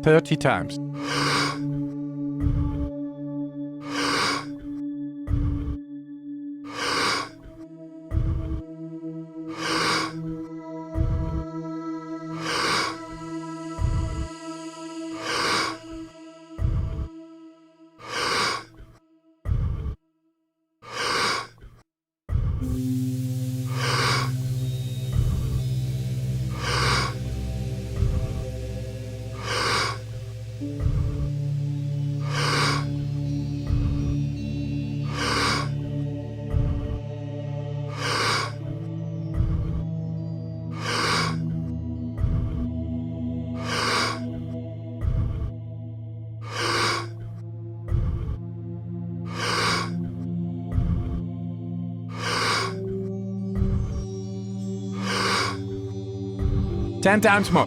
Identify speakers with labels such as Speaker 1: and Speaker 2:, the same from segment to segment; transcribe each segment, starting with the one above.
Speaker 1: 30 times. Ten times more.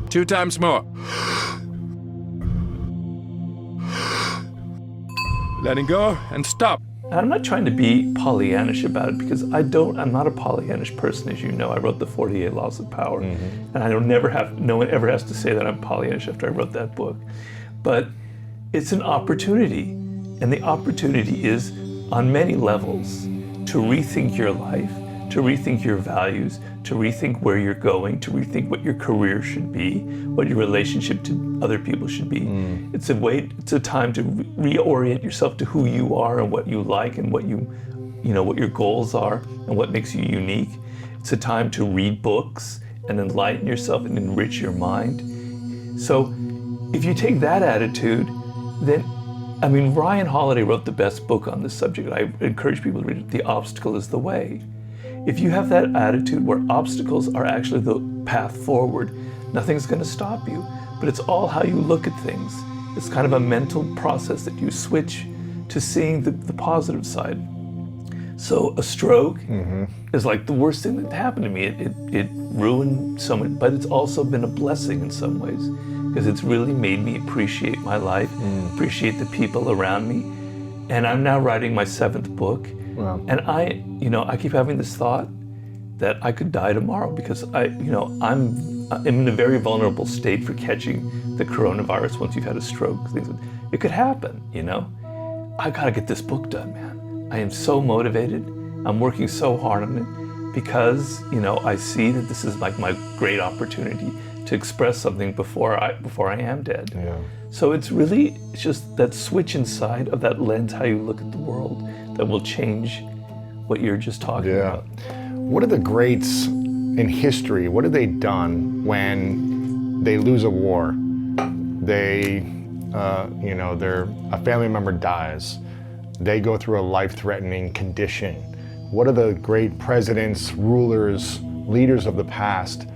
Speaker 1: Two times more. Letting go and stop.
Speaker 2: I'm not trying to be Pollyannish about it because I'm not a Pollyannish person, as you know. I wrote the 48 Laws of Power, and no one ever has to say that I'm Pollyannish after I wrote that book. But it's an opportunity, and the opportunity is on many levels to rethink your life, to rethink your values, to rethink where you're going, to rethink what your career should be, what your relationship to other people should be. It's a time to reorient yourself to who you are and what you like and what what your goals are and what makes you unique. It's a time to read books and enlighten yourself and enrich your mind. So if you take that attitude, then, Ryan Holiday wrote the best book on this subject. I encourage people to read it, The Obstacle is the Way. If you have that attitude where obstacles are actually the path forward, nothing's going to stop you. But it's all how you look at things. It's kind of a mental process that you switch to seeing the positive side. So a stroke is like the worst thing that happened to me. It ruined so much, but it's also been a blessing in some ways because it's really made me appreciate my life, appreciate the people around me. And I'm now writing my 7th book. Wow. And I keep having this thought that I could die tomorrow because I'm in a very vulnerable state for catching the coronavirus once you've had a stroke. It could happen, I gotta get this book done, man. I am so motivated. I'm working so hard on it because, I see that this is like my great opportunity to express something before I am dead. Yeah. So it's just that switch inside of that lens, how you look at the world, that will change what you're just talking about.
Speaker 3: What are the greats in history? What have they done when they lose a war? A family member dies. They go through a life-threatening condition. What are the great presidents, rulers, leaders of the past?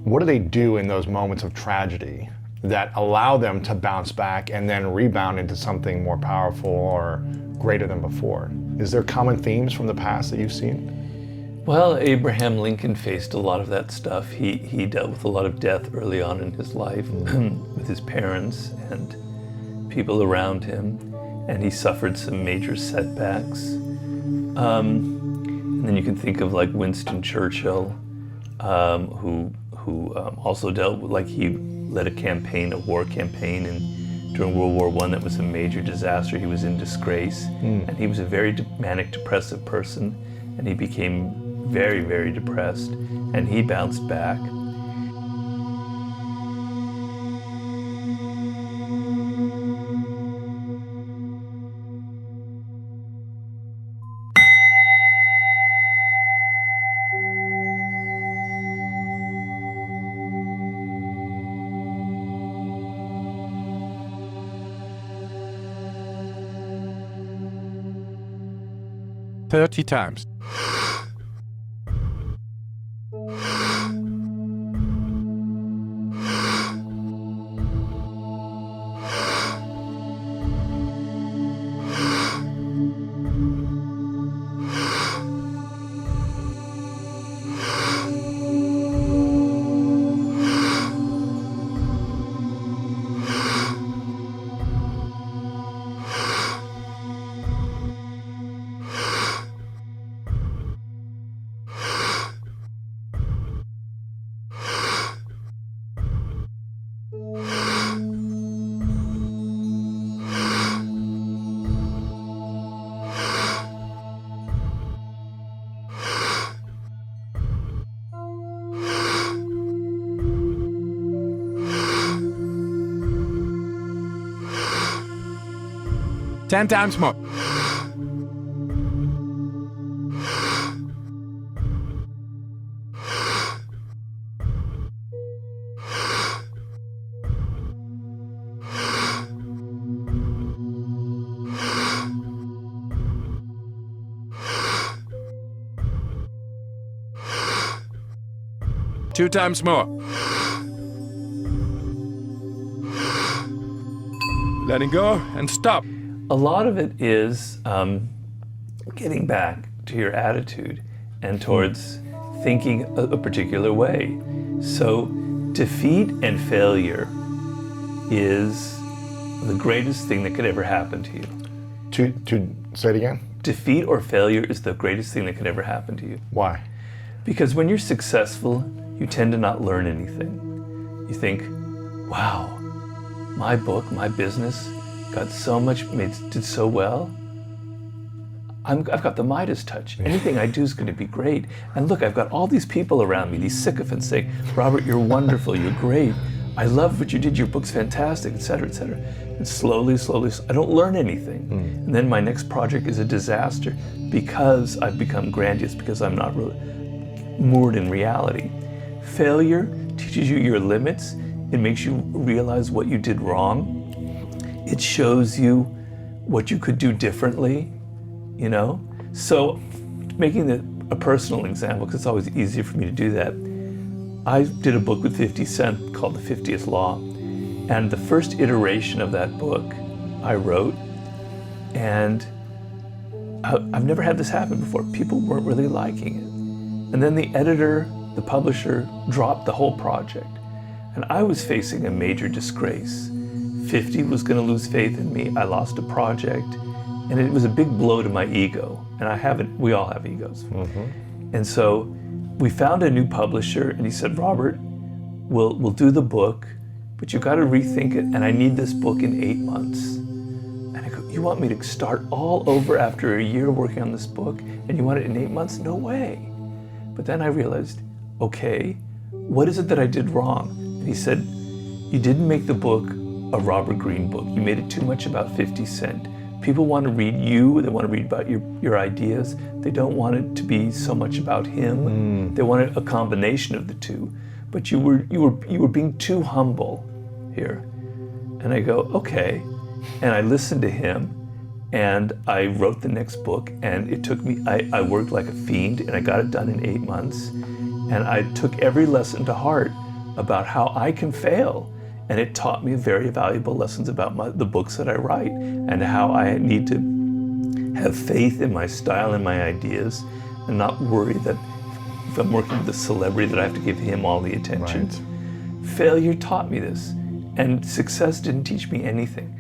Speaker 3: What do they do in those moments of tragedy that allow them to bounce back and then rebound into something more powerful or greater than before? Is there common themes from the past that you've seen?
Speaker 2: Well, Abraham Lincoln faced a lot of that stuff. He dealt with a lot of death early on in his life with his parents and people around him, and he suffered some major setbacks. And then you can think of like Winston Churchill, who also dealt with, he led a war campaign, and during World War I that was a major disaster. He was in disgrace, and he was a very manic depressive person, and he became very, very depressed, and he bounced back.
Speaker 1: Thirty times. 10 times more. Two times more. Letting go and stop.
Speaker 2: A lot of it is getting back to your attitude and towards thinking a particular way. So defeat and failure is the greatest thing that could ever happen to you.
Speaker 3: To say it again?
Speaker 2: Defeat or failure is the greatest thing that could ever happen to you.
Speaker 3: Why?
Speaker 2: Because when you're successful, you tend to not learn anything. You think, wow, my book, my business got so much, did so well. I've got the Midas touch. Anything I do is going to be great. And look, I've got all these people around me, these sycophants saying, Robert, you're wonderful, you're great. I love what you did, your book's fantastic, etc., etc. And slowly, I don't learn anything. And then my next project is a disaster because I've become grandiose, because I'm not really moored in reality. Failure teaches you your limits. It makes you realize what you did wrong. It shows you what you could do differently, you know? So making a personal example, because it's always easier for me to do that, I did a book with 50 Cent called The 50th Law. And the first iteration of that book I wrote, and I've never had this happen before. People weren't really liking it. And then the editor, the publisher, dropped the whole project. And I was facing a major disgrace. 50 was going to lose faith in me. I lost a project. And it was a big blow to my ego. And we all have egos. And so we found a new publisher, and he said, Robert, we'll do the book, but you've got to rethink it, and I need this book in 8 months. And I go, you want me to start all over after a year working on this book, and you want it in 8 months? No way. But then I realized, okay, what is it that I did wrong? And he said, you didn't make the book a Robert Greene book. You made it too much about 50 Cent. People want to read you, they want to read about your ideas. They don't want it to be so much about him. They wanted a combination of the two. But you were being too humble here. And I go, okay. And I listened to him, and I wrote the next book, and it took me, I worked like a fiend, and I got it done in 8 months. And I took every lesson to heart about how I can fail. And it taught me very valuable lessons about the books that I write, and how I need to have faith in my style and my ideas, and not worry that if I'm working with a celebrity that I have to give him all the attention. Right. Failure taught me this, and success didn't teach me anything.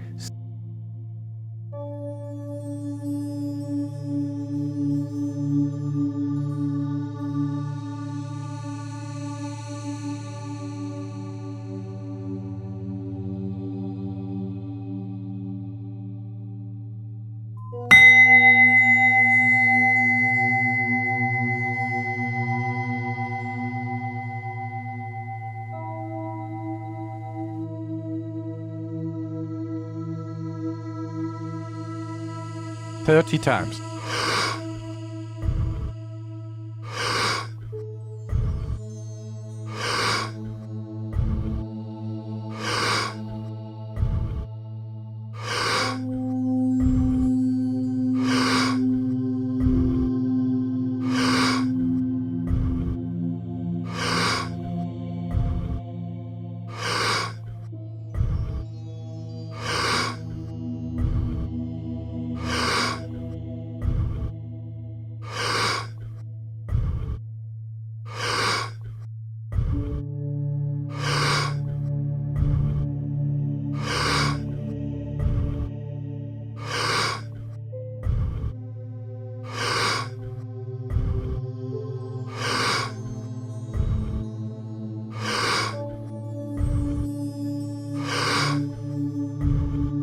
Speaker 1: Thirty times.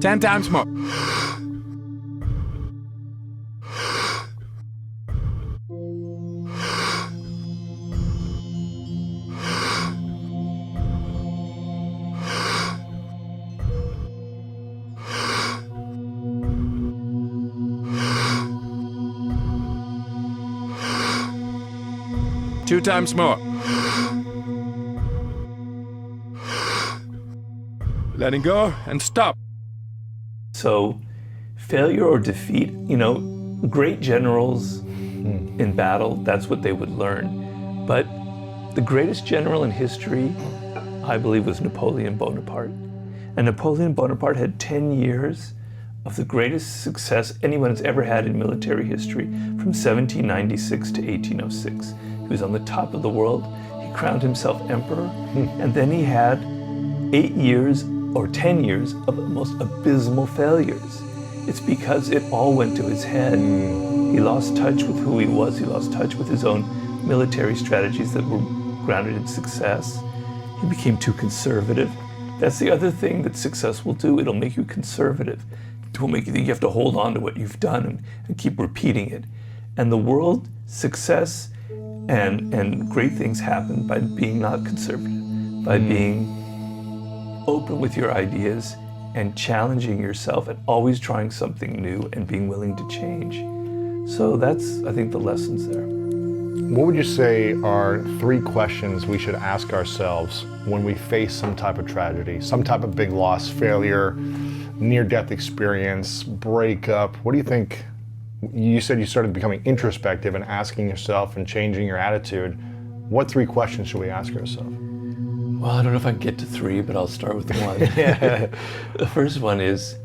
Speaker 1: Ten times more. 2 times more. Letting go and stop.
Speaker 2: So failure or defeat, great generals in battle, that's what they would learn. But the greatest general in history, I believe, was Napoleon Bonaparte. And Napoleon Bonaparte had 10 years of the greatest success anyone has ever had in military history, from 1796 to 1806. He was on the top of the world. He crowned himself emperor. And then he had 8 years or 10 years of the most abysmal failures. It's because it all went to his head. He lost touch with who he was. He lost touch with his own military strategies that were grounded in success. He became too conservative. That's the other thing that success will do. It'll make you conservative. It will make you think you have to hold on to what you've done and keep repeating it. And the world, success and great things happen by being not conservative, by being open with your ideas and challenging yourself and always trying something new and being willing to change. So that's, I think, the lessons there.
Speaker 3: What would you say are 3 questions we should ask ourselves when we face some type of tragedy, some type of big loss, failure, near-death experience, breakup? What do you think? You said you started becoming introspective and asking yourself and changing your attitude. What 3 questions should we ask ourselves?
Speaker 2: Well, I don't know if I can get to 3, but I'll start with 1. The first one is,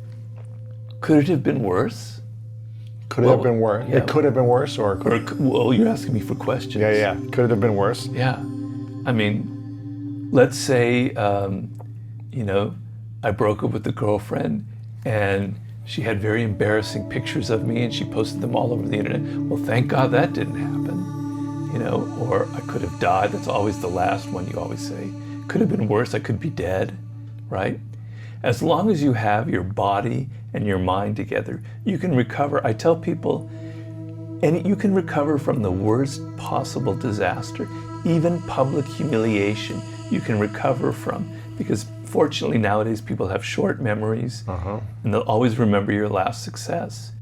Speaker 2: could it have been worse?
Speaker 3: Could it have been worse?
Speaker 2: Yeah.
Speaker 3: It could have been worse, or
Speaker 2: well, you're asking me for questions.
Speaker 3: Yeah. Could it have been worse?
Speaker 2: Yeah. I mean, let's say, I broke up with a girlfriend and she had very embarrassing pictures of me and she posted them all over the internet. Well, thank God that didn't happen. Or I could have died. That's always the last one you always say. Could have been worse. I could be dead, right? As long as you have your body and your mind together, you can recover. I tell people, and you can recover from the worst possible disaster, even public humiliation, you can recover from, because fortunately nowadays people have short memories and they'll always remember your last success.